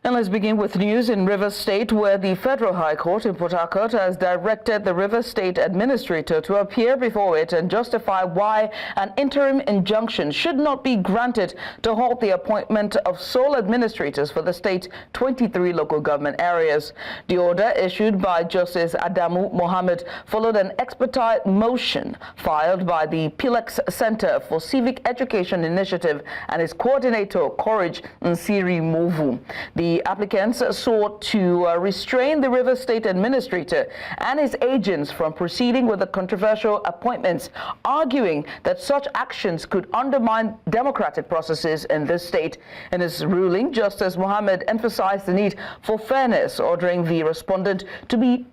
And let's begin with news in Rivers State, where the Federal High Court in Port Harcourt has directed the Rivers State Administrator to appear before it and justify why an interim injunction should not be granted to halt the appointment of sole administrators for the state's 23 local government areas. The order, issued by Justice Adamu Mohammed, followed an expedite motion filed by the Pilex Center for Civic Education Initiative and its coordinator, Courage Nsiri Movu. The applicants sought to restrain the Rivers State Administrator and his agents from proceeding with the controversial appointments, arguing that such actions could undermine democratic processes in this state. In his ruling, Justice Mohammed emphasized the need for fairness, ordering the respondent to be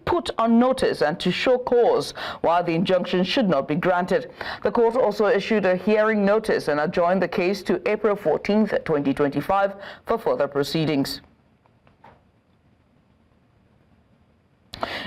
put on notice and to show cause while the injunction should not be granted. The court also issued a hearing notice and adjourned the case to April 14th, 2025 for further proceedings.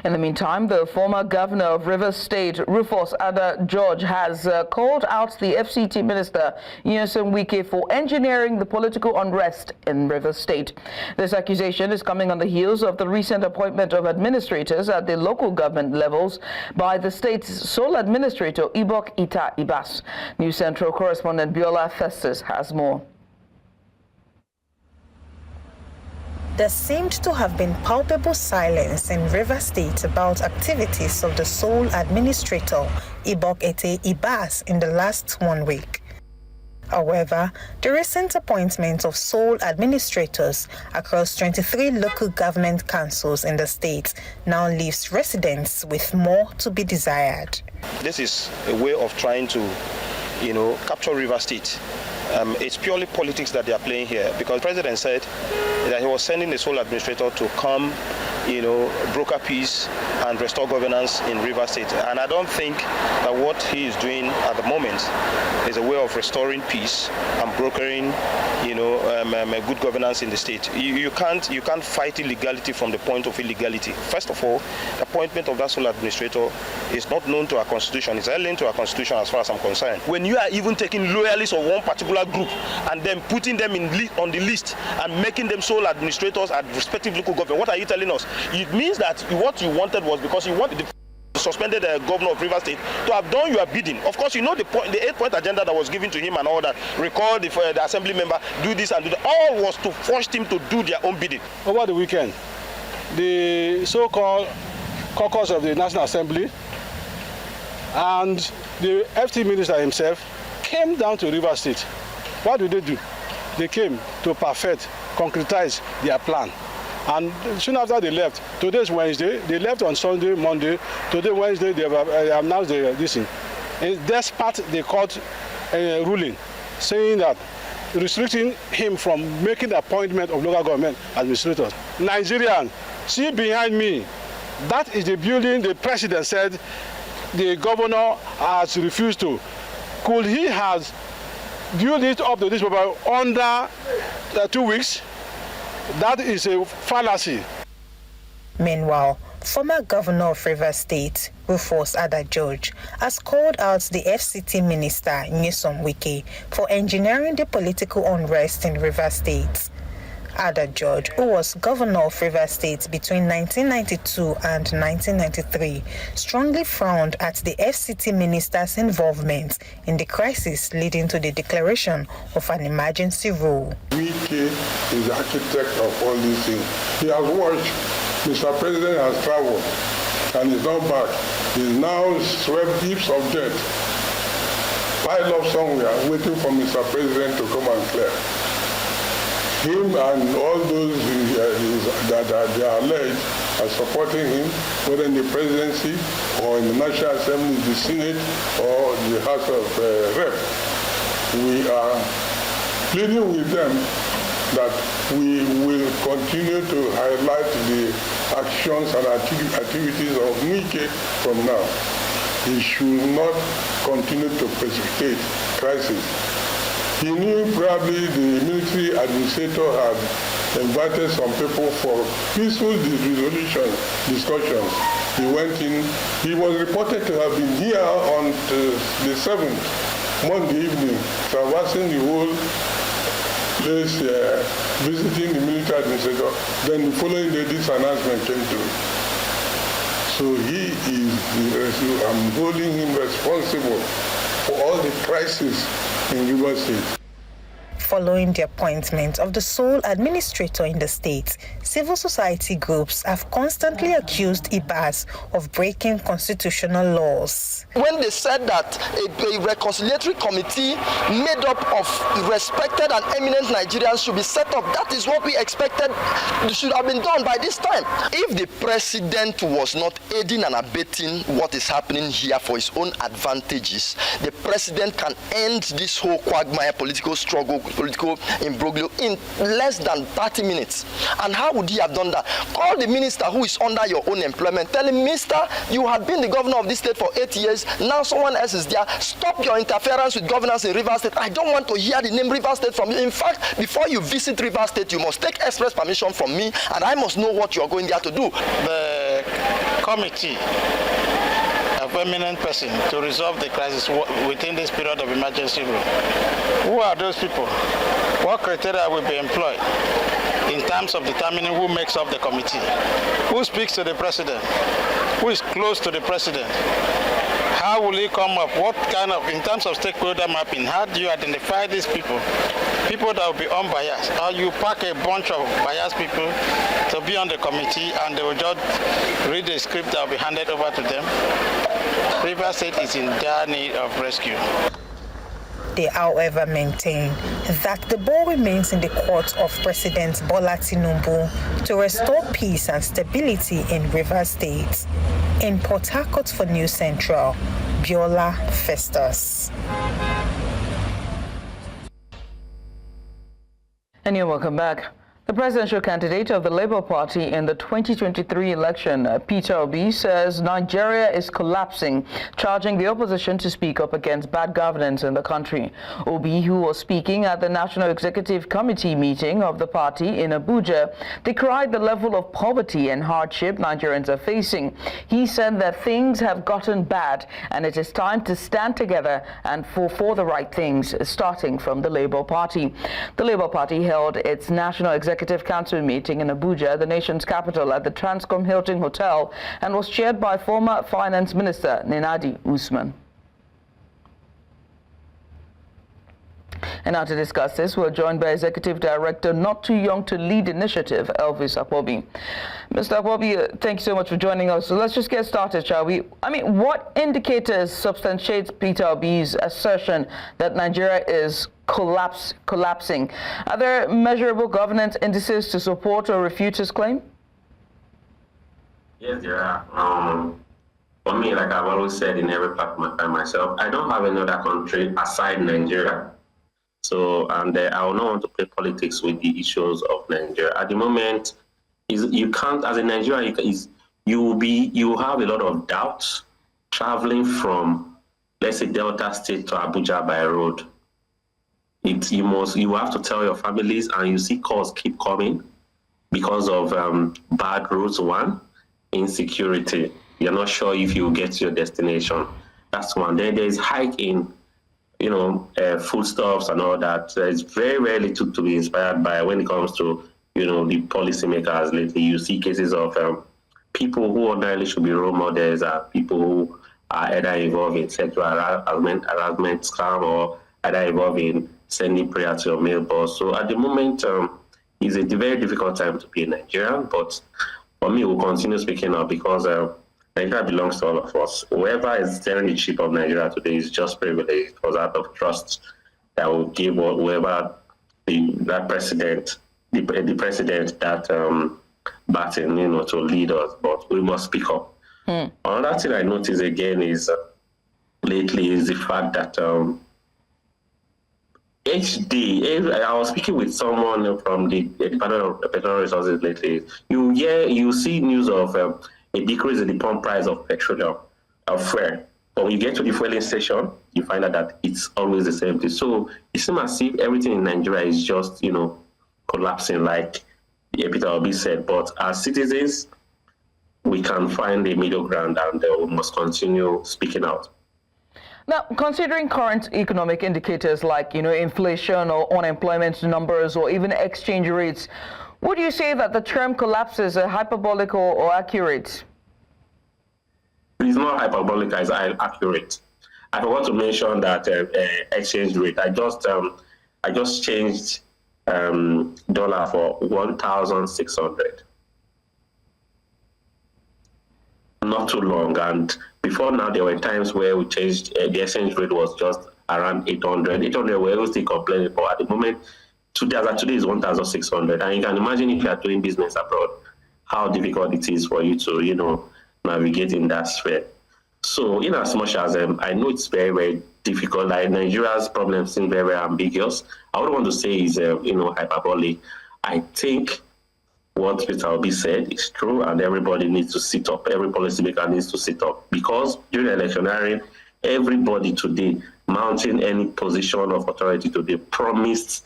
In the meantime, the former governor of Rivers State, Rufus Ada George, has called out the FCT minister, Nyesom Wike, for engineering the political unrest in Rivers State. This accusation is coming on the heels of the recent appointment of administrators at the local government levels by the state's sole administrator, Ibok Ita Ibas. News Central correspondent Biola Festus has more. There seemed to have been palpable silence in Rivers State about activities of the sole administrator, Ibok Ete Ibas, in the last 1 week. However, the recent appointment of sole administrators across 23 local government councils in the state now leaves residents with more to be desired. This is a way of trying to, capture Rivers State. It's purely politics that they are playing here, because the president said that he was sending the sole administrator to come, broker peace and restore governance in Rivers State. And I don't think that what he is doing at the moment is a way of restoring peace and brokering, good governance in the state. You can't fight illegality from the point of illegality. First of all, the appointment of that sole administrator is not known to our constitution. It's alien to our constitution as far as I'm concerned. When you are even taking loyalists of one particular group and then putting them on the list and making them sole administrators at respective local government, what are you telling us? It means that what you wanted was, because you wanted the suspended governor of Rivers State to have done your bidding. Of course, the 8-point agenda that was given to him and all that, recall the assembly member, do this and do that, all was to force him to do their own bidding. Over the weekend, the so-called caucus of the National Assembly and the FT minister himself came down to Rivers State. What did they do? They came to perfect, concretize their plan. And soon after they left, today's Wednesday, they left on Sunday, Monday. Today, Wednesday, they have announced this thing. And despite the court ruling, saying that restricting him from making the appointment of local government administrators. Nigerian, see behind me, that is the building the president said the governor has refused to. Could he have built it up to this level under 2 weeks? That is a fallacy. Meanwhile, former governor of Rivers State, Rufus Ada George, has called out the FCT minister, Nyesom Wike, for engineering the political unrest in Rivers State. Ada George, who was governor of Rivers State between 1992 and 1993, strongly frowned at the FCT minister's involvement in the crisis leading to the declaration of an emergency rule. Wike is the architect of all these things. He has watched. Mr. President has traveled and is not back. He is now swept heaps of debt, piled up somewhere, waiting for Mr. President to come and clear. Him and all those that are alleged are supporting him, whether in the presidency or in the National Assembly, the Senate, or the House of Reps. We are pleading with them that we will continue to highlight the actions and activities of Wike from now. He should not continue to precipitate crisis. He knew probably the military administrator had invited some people for peaceful resolution discussions. He went in. He was reported to have been here on the 7th, Monday evening, traversing the whole days visiting the military administrator. Then the following day, this announcement came through. So he is, I'm holding him responsible for all the crises in Rivers State. Following the appointment of the sole administrator in the state, civil society groups have constantly accused Ibas of breaking constitutional laws. When they said that a reconciliatory committee made up of respected and eminent Nigerians should be set up, that is what we expected should have been done by this time. If the president was not aiding and abetting what is happening here for his own advantages, the president can end this whole quagmire political struggle, political imbroglio in less than 30 minutes. And how would he have done that? Call the minister who is under your own employment. Tell him, mister, you have been the governor of this state for 8 years. Now someone else is there. Stop your interference with governance in Rivers State. I don't want to hear the name Rivers State from you. In fact, before you visit Rivers State, you must take express permission from me, and I must know what you are going there to do. The committee of eminent person to resolve the crisis within this period of emergency rule. Who are those people? What criteria will be employed in terms of determining who makes up the committee? Who speaks to the president? Who is close to the president? How will he come up? What kind of, in terms of stakeholder mapping, how do you identify these people? People that will be unbiased. Or you pack a bunch of biased people to be on the committee and they will just read the script that will be handed over to them. Rivers State is in dire need of rescue. They, however, maintain that the ball remains in the court of President Bola Tinubu to restore peace and stability in Rivers State. In Port Harcourt for News Central, Biola Festus. And you're welcome back. The presidential candidate of the Labour Party in the 2023 election, Peter Obi, says Nigeria is collapsing, charging the opposition to speak up against bad governance in the country. Obi, who was speaking at the National Executive Committee meeting of the party in Abuja, decried the level of poverty and hardship Nigerians are facing. He said that things have gotten bad and it is time to stand together and for the right things, starting from the Labour Party. The Labour Party held its National Executive Council meeting in Abuja, the nation's capital, at the Transcom Hilton Hotel, and was chaired by former Finance Minister Nenadi Usman. And now to discuss this, we're joined by Executive Director, Not Too Young to Lead Initiative, Elvis Akpabio. Mr. Akpabio, thank you so much for joining us. So let's just get started, shall we? I mean, what indicators substantiate Peter Obi's assertion that Nigeria is collapsing? Are there measurable governance indices to support or refute his claim? Yes, there are. For me, like I've always said in every platform by myself, I don't have another country aside Nigeria. So, and I will not want to play politics with the issues of Nigeria. At the moment, you can't, as a Nigerian, you have a lot of doubts traveling from, let's say, Delta State to Abuja by road. You have to tell your families, and you see calls keep coming because of bad roads. One, insecurity. You're not sure if you get to your destination. That's one. Then there's hike in, foodstuffs and all that. It's very rarely to be inspired by when it comes to, the policymakers lately. You see cases of people who ordinarily should be role models are people who are either involved in sexual harassment, scam, or either involved in sending prayer to your mailbox. So at the moment, it's a very difficult time to be a Nigerian, but for me, we'll continue speaking up because Nigeria belongs to all of us. Whoever is steering the ship of Nigeria today is just privileged because out of trust that will give whoever that president, the president that baton, to lead us. But we must speak up. Another thing I notice again is lately is the fact that I was speaking with someone from the Department of Petroleum Resources lately. You see news of a decrease in the pump price of petroleum, of fuel. But when you get to the fueling station, you find out that it's always the same thing. So it seems as if everything in Nigeria is just, collapsing, like Peter Obi said. But as citizens, we can find a middle ground, and we must continue speaking out. Now, considering current economic indicators like, inflation or unemployment numbers or even exchange rates, would you say that the term collapses are hyperbolic or accurate? It's not hyperbolic, it's accurate. I forgot to mention that exchange rate. I just changed dollar for 1,600. Not too long, and before now there were times where we changed the exchange rate was just around 800. 800 we're still complaining, but at the moment today is 1,600, and you can imagine if you are doing business abroad, how difficult it is for you to navigate in that sphere. So in as much as I know it's very, very difficult, like Nigeria's problem seems very, very ambiguous, I would want to say is hyperbole. I think what Mr. Obi said is true, and everybody needs to sit up. Every policymaker needs to sit up, because during electioneering, everybody today mounting any position of authority today promised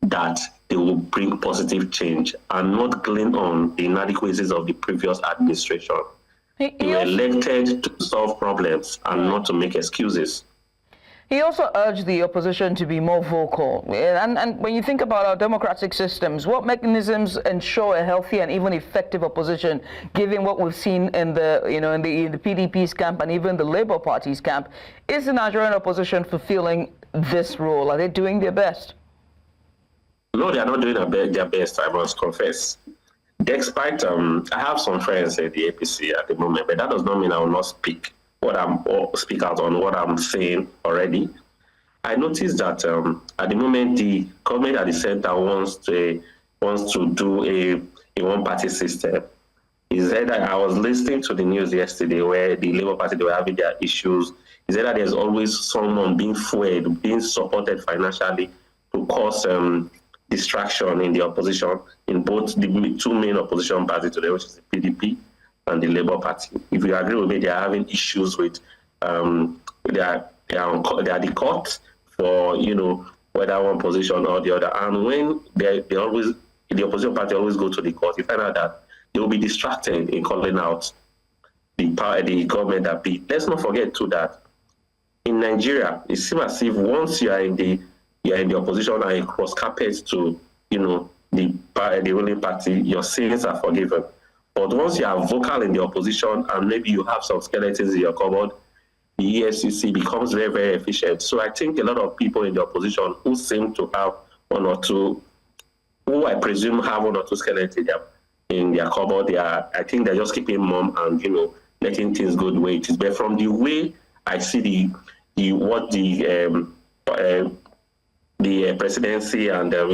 that they will bring positive change and not glean on the inadequacies of the previous administration. They were elected to solve problems and not to make excuses. He also urged the opposition to be more vocal. And when you think about our democratic systems, what mechanisms ensure a healthy and even effective opposition, given what we've seen in the PDP's camp and even the Labour Party's camp? Is the Nigerian opposition fulfilling this role? Are they doing their best? No, they are not doing their best, I must confess. Despite, I have some friends at the APC at the moment, but that does not mean I will not speak out on what I'm saying already. I noticed that at the moment the government at the center wants to do a one-party system. Is that I was listening to the news yesterday where the Labour Party, they were having their issues. Is that there's always someone being fueled, being supported financially to cause distraction in the opposition, in both the two main opposition parties today, which is the PDP and the Labour Party. If you agree with me, they are having issues with they are the court for whether one position or the other. And when the opposition party always go to the court, you find out that they will be distracted in calling out the government that beat. Let's not forget too that in Nigeria, it seems as if once you are in the opposition and you cross carpet to the ruling party, your sins are forgiven. But once you are vocal in the opposition and maybe you have some skeletons in your cupboard, the EFCC becomes very, very efficient. So I think a lot of people in the opposition who seem to have one or two, who I presume have one or two skeletons in their cupboard, I think they're just keeping mum and letting things go the way it is. But from the way I see what the presidency and the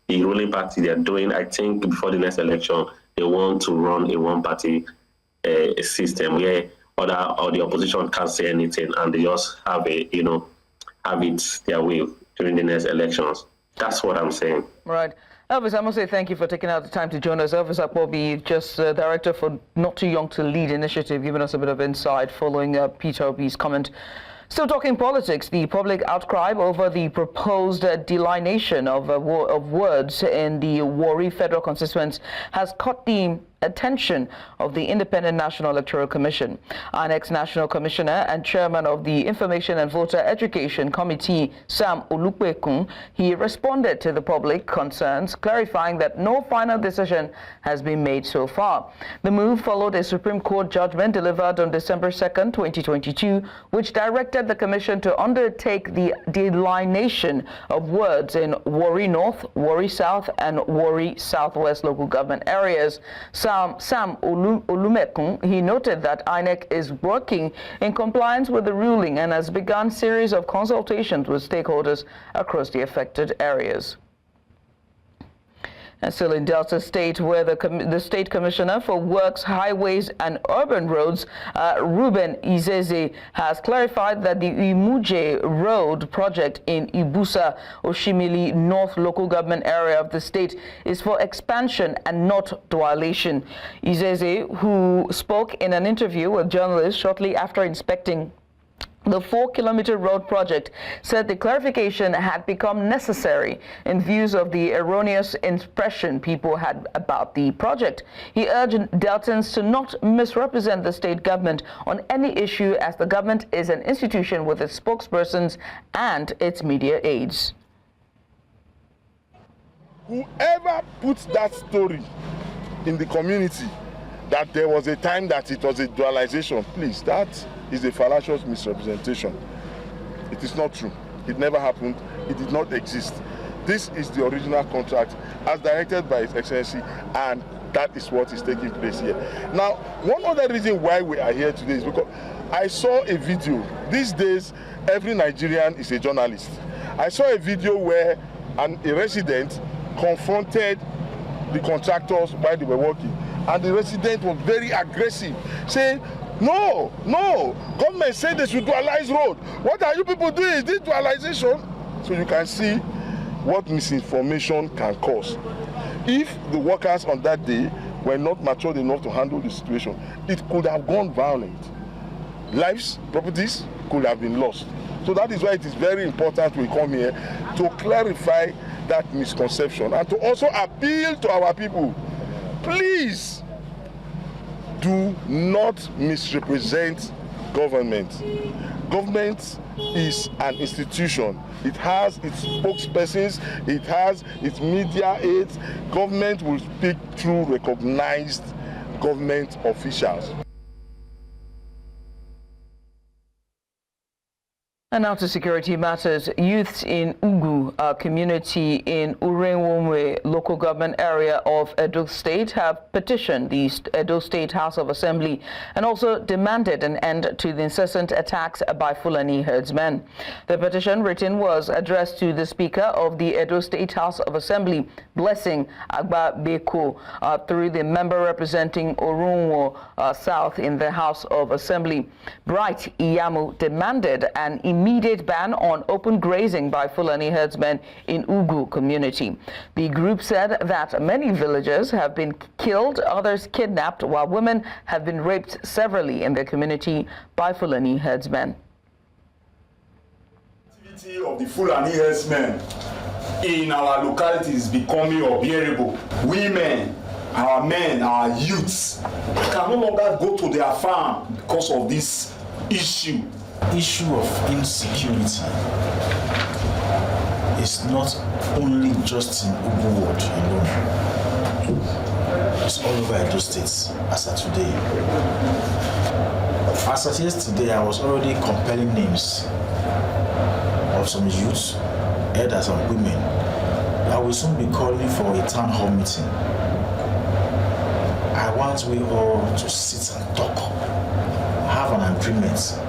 ruling party they're doing, I think before the next election they want to run a one-party system where the opposition can't say anything and they just have it their way during the next elections. That's what I'm saying. Right. Elvis, I must say thank you for taking out the time to join us. Elvis Akpabio, just Director for Not Too Young to Lead initiative, giving us a bit of insight following Peter Obi's comment. Still talking politics, the public outcry over the proposed delineation of words in the Warri federal constituents has caught the attention of the Independent National Electoral Commission. INEC National Commissioner and Chairman of the Information and Voter Education Committee, Sam Olukpekun, he responded to the public concerns, clarifying that no final decision has been made so far. The move followed a Supreme Court judgment delivered on December 2nd, 2022, which directed the Commission to undertake the delineation of words in Warri North, Warri South, and Warri Southwest local government areas. Sam Olumekun, he noted that INEC is working in compliance with the ruling and has begun a series of consultations with stakeholders across the affected areas. And still in Delta State, where the State Commissioner for Works, Highways and Urban Roads, Ruben Izeze, has clarified that the Imuje Road project in Ibusa, Oshimili North local government area of the state is for expansion and not dualation. Izeze, who spoke in an interview with journalists shortly after inspecting The 4-kilometer road project said the clarification had become necessary in view of the erroneous impression people had about the project. He urged Deltans to not misrepresent the state government on any issue, as the government is an institution with its spokespersons and its media aides. Whoever puts that story in the community that there was a time that it was a dualization, please, that is a fallacious misrepresentation. It is not true. It never happened. It did not exist. This is the original contract as directed by His Excellency, and that is what is taking place here. Now, one other reason why we are here today is because I saw a video. These days, every Nigerian is a journalist. I saw a video where a resident confronted the contractors while they were working, and the resident was very aggressive, saying, no, government said they should dualize road. What are you people doing? Is this dualization? So you can see what misinformation can cause. If the workers on that day were not matured enough to handle the situation, it could have gone violent. Lives, properties could have been lost. So that is why it is very important we come here to clarify that misconception and to also appeal to our people. Please do not misrepresent government. Government is an institution. It has its spokespersons, it has its media aides. Government will speak through recognized government officials. And now to security matters. Youths in Ugu, a community in Urenwomwe local government area of Edo State, have petitioned the Edo State House of Assembly and also demanded an end to the incessant attacks by Fulani herdsmen. The petition written was addressed to the Speaker of the Edo State House of Assembly, Blessing Akpabio, through the member representing Orunwo South in the House of Assembly. Bright Iyamu demanded an immediate ban on open grazing by Fulani herdsmen in Ugu community. The group said that many villagers have been killed, others kidnapped, while women have been raped severally in the community by Fulani herdsmen. The activity of the Fulani herdsmen in our locality is becoming unbearable. Women, our men, our youths can no longer go to their farm because of this issue. Issue of insecurity is not only just in Ugu ward alone. It's all over Edo States as of today. As of yesterday, I was already compiling names of some youths, elders and women. I will soon be calling for a town hall meeting. I want we all to sit and talk, have an agreement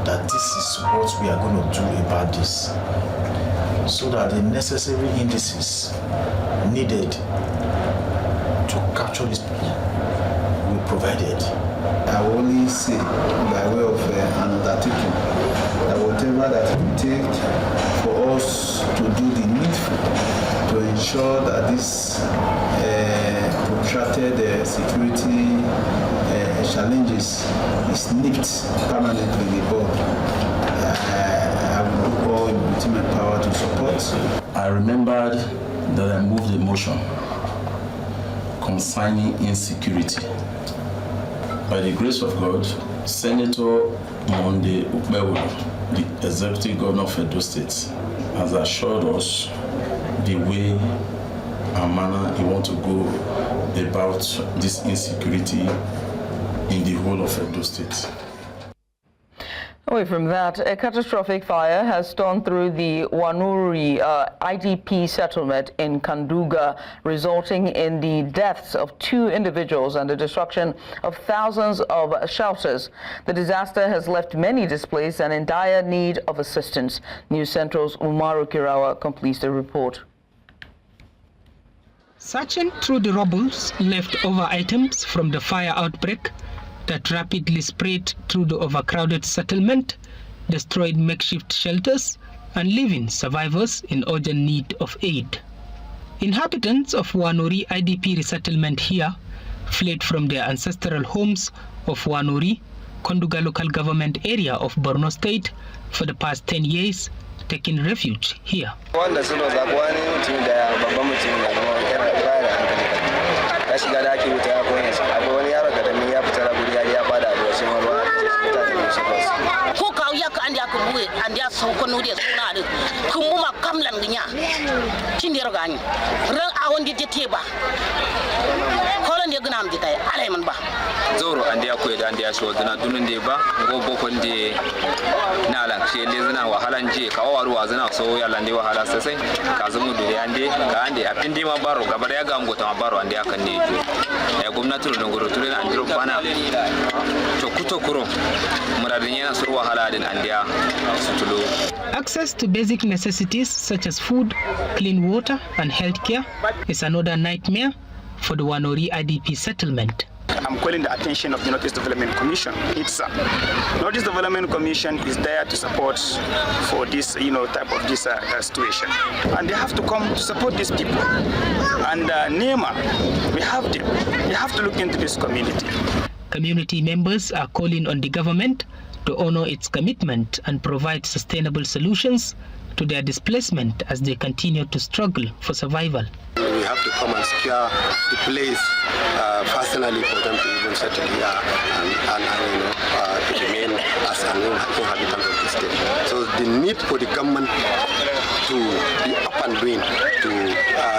that this is what we are going to do about this, so that the necessary indices needed to capture these people will be provided. I will only say, by way of an undertaking, that whatever that we take for us to do the needful to ensure that this protracted security challenges is nipped permanently in the bud. I will do all within my power to support. I remembered that I moved a motion concerning insecurity. By the grace of God, Senator Monday Bello, the Executive Governor of Edo State, has assured us the way and manner he wants to go about this insecurity in the whole of Edo State. Away from that, a catastrophic fire has torn through the Warri IDP settlement in Kanduga, resulting in the deaths of 2 individuals and the destruction of thousands of shelters. The disaster has left many displaced and in dire need of assistance. News Central's Umaru Kirawa completes the report. Searching through the rubbles, leftover items from the fire outbreak that rapidly spread through the overcrowded settlement, destroyed makeshift shelters, and leaving survivors in urgent need of aid. Inhabitants of Warri IDP resettlement here fled from their ancestral homes of Warri, Konduga local government area of Borno State for the past 10 years, taking refuge here. Zoro and their quid and their sword and doing the ba go bokon de Nalan, she lives in our Halanje, Kawa was now so Yalandi Wahala Sase, Kazumu de Ande, Gandhi, Apindima Baro, Gabaragam go to Baro and their Kaniju. Agumnatu no go to and Drupana Chokuto Kuro, Muradina Surwahala and their Sutulu. Access to basic necessities such as food, clean water, and healthcare is another nightmare for the Warri IDP settlement. I'm calling the attention of the Northeast Development Commission. Northeast Development Commission is there to support for this, type of this situation, and they have to come to support these people. And NEMA, we have them. They have to look into this community. Community members are calling on the government to honor its commitment and provide sustainable solutions to their displacement as they continue to struggle for survival. We have to come and secure the place personally for them to even settle here and to remain as an inhabitant of the state. So the need for the government to be up and doing to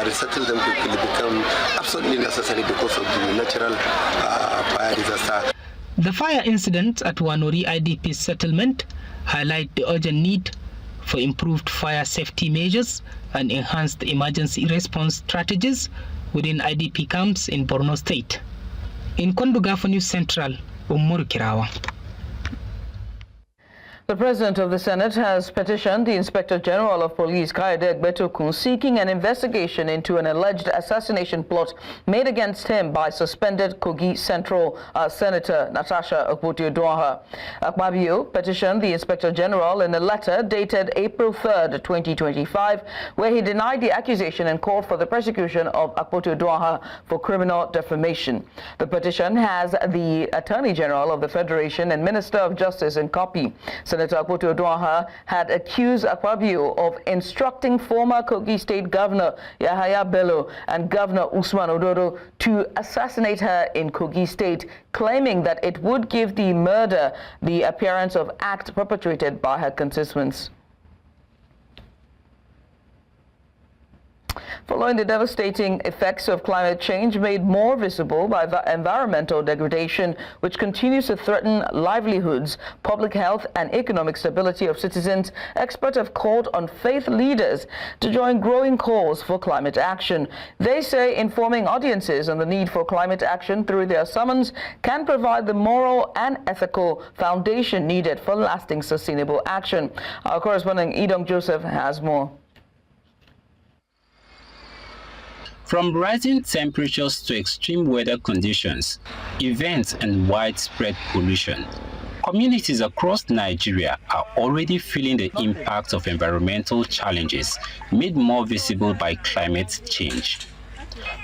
resettle them quickly become absolutely necessary because of the natural fire disaster. The fire incidents at Warri IDP settlement highlight the urgent need for improved fire safety measures and enhanced emergency response strategies within IDP camps in Borno State. In Konduga for News Central, Umur Kirawa. The President of the Senate has petitioned the Inspector General of Police, Kayode Egbetokun, seeking an investigation into an alleged assassination plot made against him by suspended Kogi Central Senator Natasha Akpoti-Uduaghan. Akpabio petitioned the Inspector General in a letter dated April 3rd, 2025, where he denied the accusation and called for the prosecution of Akpoti-Uduaghan for criminal defamation. The petition has the Attorney General of the Federation and Minister of Justice in copy. Senator Akpoti-Uduaghan had accused Akpabio of instructing former Kogi State Governor Yahaya Bello and Governor Usman Ododo to assassinate her in Kogi State, claiming that it would give the murder the appearance of act perpetrated by her constituents. Following the devastating effects of climate change made more visible by the environmental degradation, which continues to threaten livelihoods, public health and economic stability of citizens, experts have called on faith leaders to join growing calls for climate action. They say informing audiences on the need for climate action through their summons can provide the moral and ethical foundation needed for lasting sustainable action. Our correspondent Edong Joseph has more. From rising temperatures to extreme weather conditions, events and widespread pollution, communities across Nigeria are already feeling the impact of environmental challenges made more visible by climate change.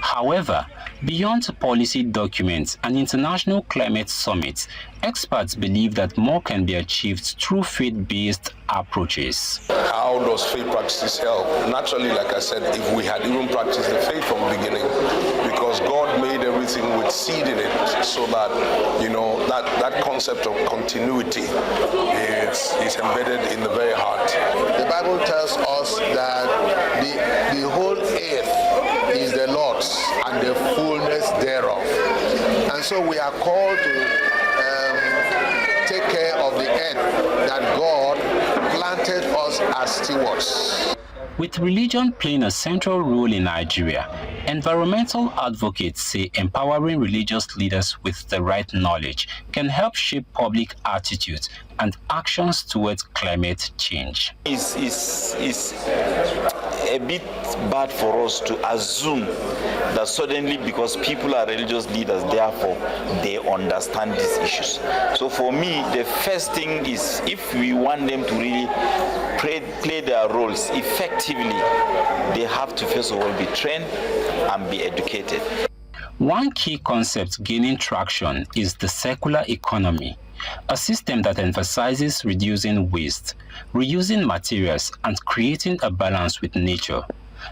However, beyond policy documents and international climate summits, experts believe that more can be achieved through faith-based approaches. How does faith practices help? Naturally, like I said, if we had even practiced the faith from the beginning, because God made everything with seed in it, so that, that concept of continuity is embedded in the very heart. The Bible tells us that the whole earth is the Lord's and the fullness thereof. And so we are called to take care of the earth that God planted us as stewards. With religion playing a central role in Nigeria, environmental advocates say empowering religious leaders with the right knowledge can help shape public attitudes and actions towards climate change. It's a bit bad for us to assume that suddenly because people are religious leaders, therefore they understand these issues. So for me, the first thing is, if we want them to really play their roles effectively, they have to first of all be trained and be educated. One key concept gaining traction is the circular economy, a system that emphasizes reducing waste, reusing materials, and creating a balance with nature.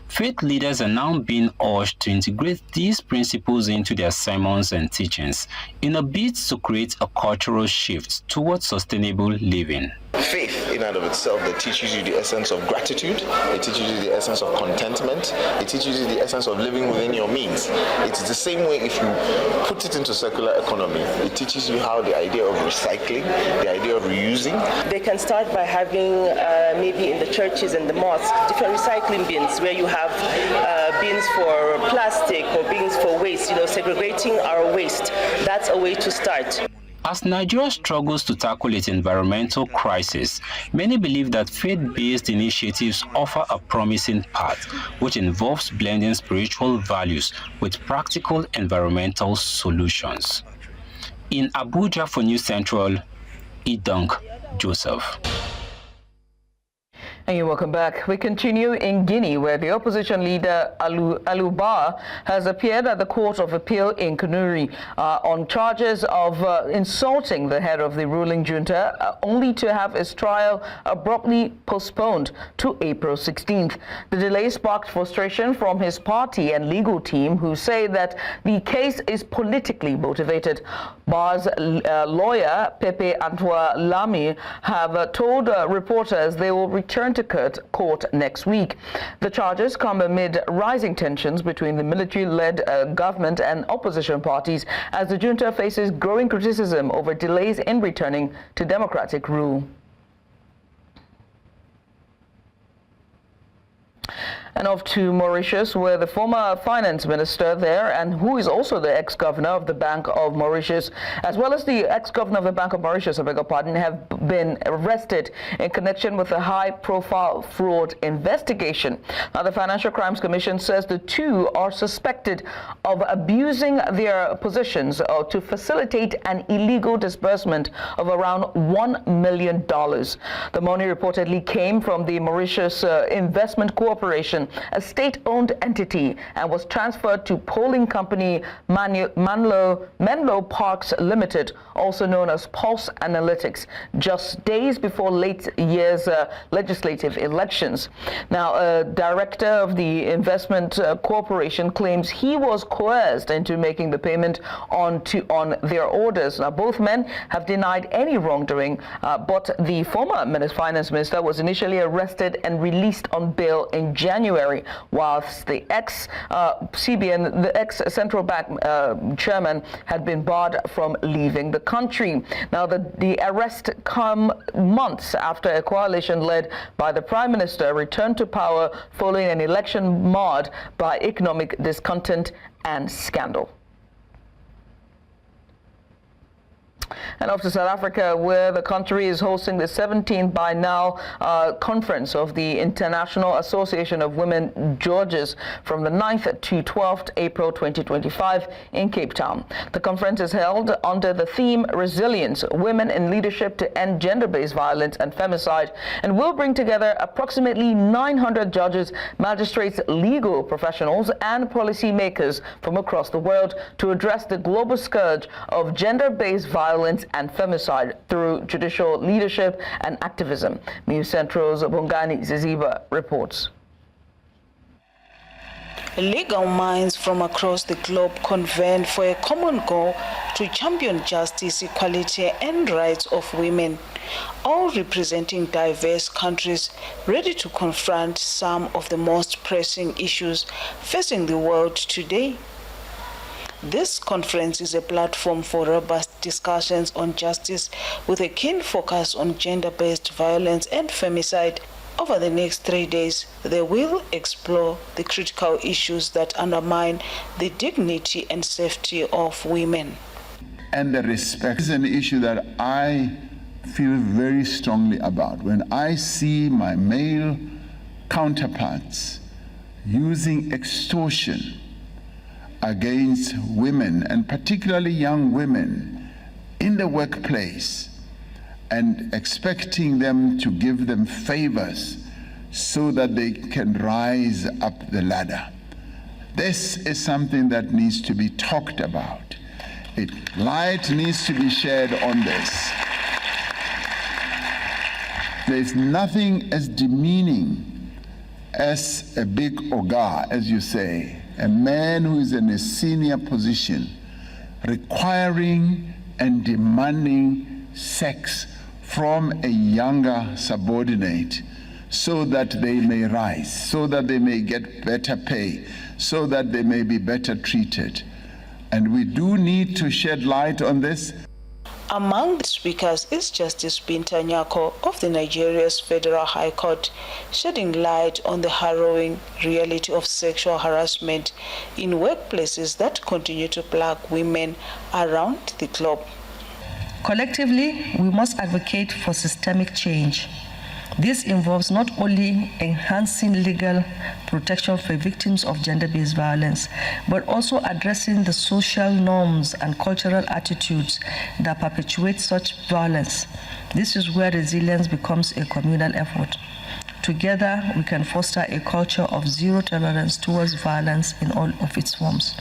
Faith leaders are now being urged to integrate these principles into their sermons and teachings in a bid to create a cultural shift towards sustainable living. Faith in and of itself that teaches you the essence of gratitude, it teaches you the essence of contentment, it teaches you the essence of living within your means. It's the same way if you put it into circular economy. It teaches you how the idea of recycling, the idea of reusing. They can start by having maybe in the churches and the mosques different recycling bins where you have bins for plastic or bins for waste, segregating our waste. That's a way to start. As Nigeria struggles to tackle its environmental crisis, many believe that faith-based initiatives offer a promising path, which involves blending spiritual values with practical environmental solutions. In Abuja for News Central, Idunk Joseph. And you're welcome back. We continue in Guinea, where the opposition leader Aluba has appeared at the Court of Appeal in Kanuri on charges of insulting the head of the ruling junta, only to have his trial abruptly postponed to April 16th. The delay sparked frustration from his party and legal team, who say that the case is politically motivated. Bar's lawyer, Pepe Antwa Lamy, have told reporters they will return to court next week. The charges come amid rising tensions between the military-led government and opposition parties as the junta faces growing criticism over delays in returning to democratic rule. And off to Mauritius, where the former finance minister there, and who is also the ex-governor of the Bank of Mauritius, as well as the ex-governor of the Bank of Mauritius, I beg your pardon, have been arrested in connection with a high-profile fraud investigation. Now, the Financial Crimes Commission says the two are suspected of abusing their positions to facilitate an illegal disbursement of around $1 million. The money reportedly came from the Mauritius Investment Corporation, a state-owned entity, and was transferred to polling company Menlo Parks Limited, also known as Pulse Analytics, just days before late year's legislative elections. Now, a director of the investment corporation claims he was coerced into making the payment on their orders. Now, both men have denied any wrongdoing, but the former finance minister was initially arrested and released on bail in January, whilst the ex-CBN, the ex-Central Bank chairman, had been barred from leaving the country. Now, the arrest come months after a coalition led by the Prime Minister returned to power following an election marred by economic discontent and scandal. And off to South Africa, where the country is hosting the 17th by now conference of the International Association of Women Judges from the 9th to 12th April 2025 in Cape Town. The conference is held under the theme Resilience, Women in Leadership to End Gender-Based Violence and Femicide, and will bring together approximately 900 judges, magistrates, legal professionals, and policymakers from across the world to address the global scourge of gender-based violence and femicide through judicial leadership and activism. News Central's Bongani Ziziba reports. Legal minds from across the globe convened for a common goal to champion justice, equality, and rights of women, all representing diverse countries ready to confront some of the most pressing issues facing the world today. This conference is a platform for robust discussions on justice with a keen focus on gender-based violence and femicide. Over the next 3 days, they will explore the critical issues that undermine the dignity and safety of women. And the respect is an issue that I feel very strongly about. When I see my male counterparts using extortion against women, and particularly young women, in the workplace, and expecting them to give them favors so that they can rise up the ladder. This is something that needs to be talked about. Light needs to be shed on this. There's nothing as demeaning as a big oga, as you say, a man who is in a senior position, requiring and demanding sex from a younger subordinate so that they may rise, so that they may get better pay, so that they may be better treated. And we do need to shed light on this. Among the speakers is Justice Binta Nyako of the Nigeria's Federal High Court, shedding light on the harrowing reality of sexual harassment in workplaces that continue to plague women around the globe. Collectively, we must advocate for systemic change. This involves not only enhancing legal protection for victims of gender-based violence, but also addressing the social norms and cultural attitudes that perpetuate such violence. This is where resilience becomes a communal effort. Together, we can foster a culture of zero tolerance towards violence in all of its forms.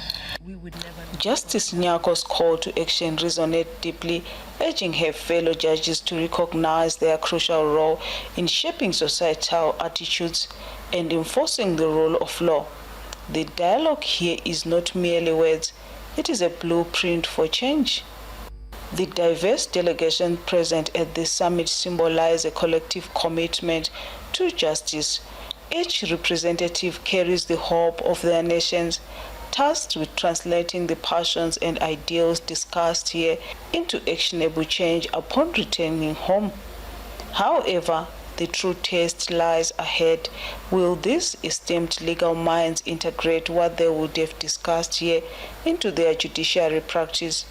Justice Nyako's call to action resonated deeply, urging her fellow judges to recognize their crucial role in shaping societal attitudes and enforcing the rule of law. The dialogue here is not merely words, it is a blueprint for change. The diverse delegation present at this summit symbolize a collective commitment to justice. Each representative carries the hope of their nations, tasked with translating the passions and ideals discussed here into actionable change upon returning home. However, the true test lies ahead. Will these esteemed legal minds integrate what they would have discussed here into their judiciary practice?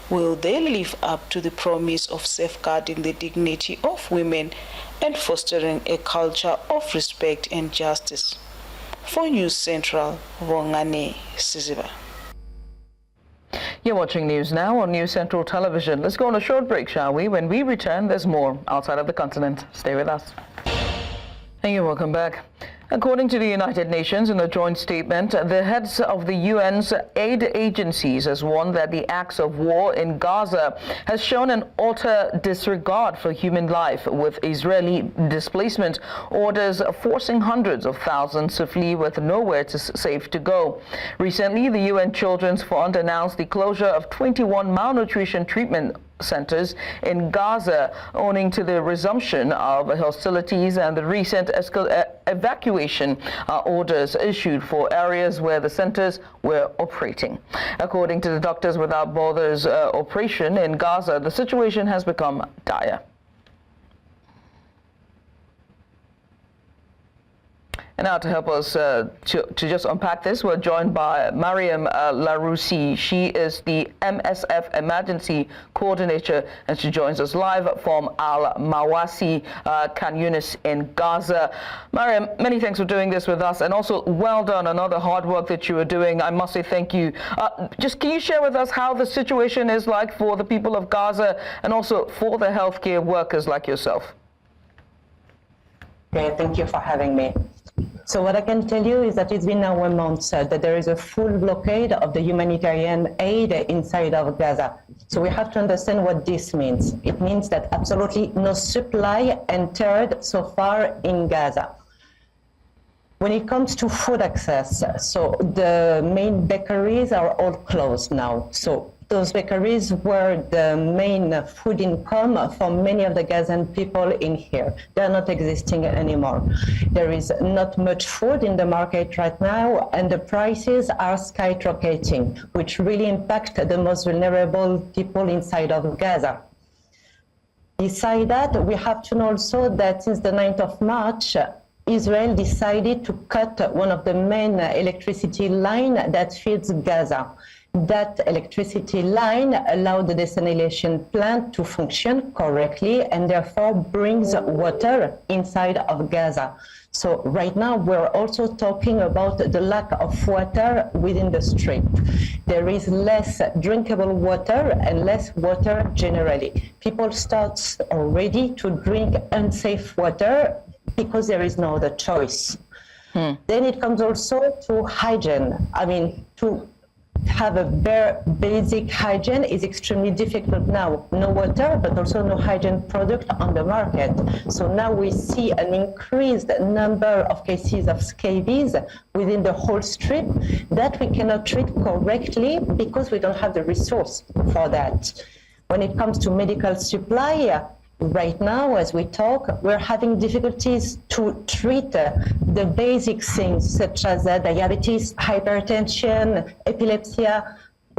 Will they live up to the promise of safeguarding the dignity of women and fostering a culture of respect and justice? For News Central, Wongane Siziba. You're watching News Now on News Central Television. Let's go on a short break, shall we? When we return, there's more outside of the continent. Stay with us. And you're welcome back. According to the United Nations, in a joint statement, the heads of the UN's aid agencies has warned that the acts of war in Gaza has shown an utter disregard for human life, with Israeli displacement orders forcing hundreds of thousands to flee with nowhere safe to go. Recently, the UN Children's Fund announced the closure of 21 malnutrition treatment centers in Gaza, owing to the resumption of hostilities and the recent evacuation orders issued for areas where the centers were operating. According to the Doctors Without Borders operation in Gaza, the situation has become dire. And now to help us to just unpack this, we're joined by Mariam Laroussi. She is the MSF Emergency Coordinator, and she joins us live from Al-Mawasi, Khan Yunis in Gaza. Mariam, many thanks for doing this with us, and also well done on all the hard work that you are doing. I must say thank you. Just can you share with us how the situation is like for the people of Gaza and also for the healthcare workers like yourself? Okay, thank you for having me. So what I can tell you is that it's been now 1 month that there is a full blockade of the humanitarian aid inside of Gaza. So we have to understand what this means. It means that absolutely no supply entered so far in Gaza. When it comes to food access, so the main bakeries are all closed now. So those bakeries were the main food income for many of the Gazan people in here. They're not existing anymore. There is not much food in the market right now, and the prices are skyrocketing, which really impact the most vulnerable people inside of Gaza. Besides that, we have to know also that since the 9th of March, Israel decided to cut one of the main electricity lines that feeds Gaza. That electricity line allowed the desalination plant to function correctly and therefore brings water inside of Gaza. So right now we're also talking about the lack of water within the Strip. There is less drinkable water and less water generally. People start already to drink unsafe water because there is no other choice. Then it comes also to hygiene. I mean, to have a bare basic hygiene is extremely difficult now. No water, but also no hygiene product on the market. So now we see an increased number of cases of scabies within the whole strip that we cannot treat correctly because we don't have the resource for that. When it comes to medical supply, right now, as we talk, we're having difficulties to treat the basic things such as diabetes, hypertension, epilepsy,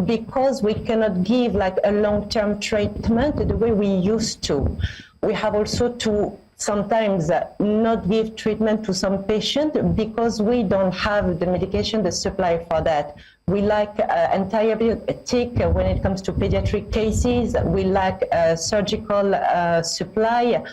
because we cannot give like a long-term treatment the way we used to. We have also to sometimes not give treatment to some patients because we don't have the medication, the supply for that. We lack antibiotic when it comes to pediatric cases. We lack surgical supply.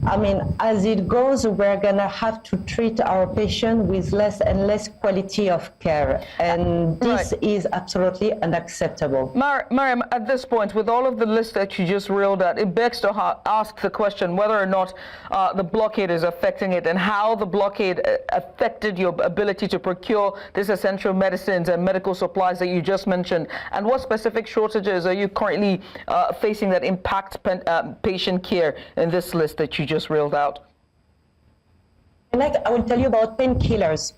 I mean, as it goes, we're gonna have to treat our patient with less and less quality of care, and this is absolutely unacceptable. Mariam, at this point, with all of the list that you just reeled out, it begs to ask the question whether or not the blockade is affecting it, and how the blockade affected your ability to procure these essential medicines and medical supplies that you just mentioned, and what specific shortages are you currently facing that impact patient care in this list that you just reeled out? Like I will tell you about painkillers.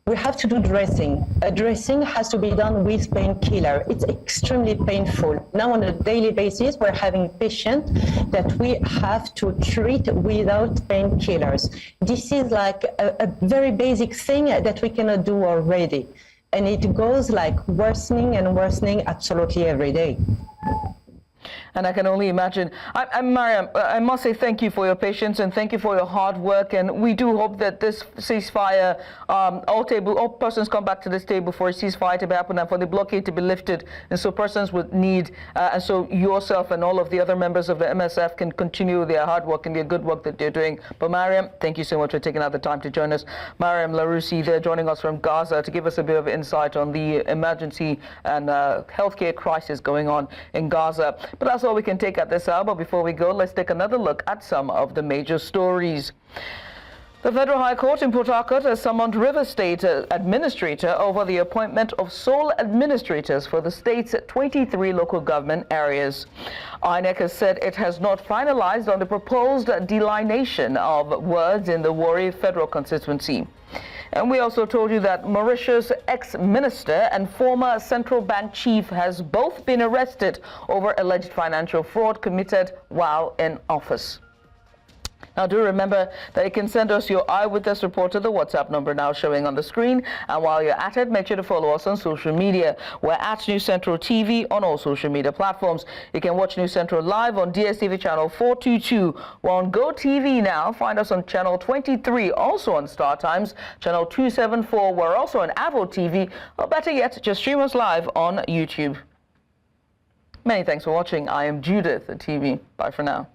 We have to do dressing. A dressing has to be done with painkiller. It's extremely painful. Now on a daily basis, we're having patients that we have to treat without painkillers. This is like a very basic thing that we cannot do already. And it goes like worsening and worsening absolutely every day. And I can only imagine. Mariam, I must say thank you for your patience and thank you for your hard work. And we do hope that this ceasefire, all persons come back to this table for a ceasefire to be happened and for the blockade to be lifted. And so persons would need, and so yourself and all of the other members of the MSF can continue their hard work and their good work that they're doing. But Mariam, thank you so much for taking out the time to join us. Mariam Larousi, they're joining us from Gaza to give us a bit of insight on the emergency and healthcare crisis going on in Gaza. But that's all we can take at this hour. But before we go, let's take another look at some of the major stories. The Federal High Court in Port Harcourt has summoned River State Administrator over the appointment of sole administrators for the state's 23 local government areas. INEC has said it has not finalized on the proposed delineation of words in the Warri federal constituency. And we also told you that Mauritius ex-minister and former central bank chief has both been arrested over alleged financial fraud committed while in office. Now, do remember that you can send us your eyewitness report to the WhatsApp number now showing on the screen. And while you're at it, make sure to follow us on social media. We're at News Central TV on all social media platforms. You can watch News Central live on DSTV channel 422. We're on GoTV now. Find us on channel 23, also on Star Times, channel 274. We're also on Avo TV, or better yet, just stream us live on YouTube. Many thanks for watching. I am Judith at TV. Bye for now.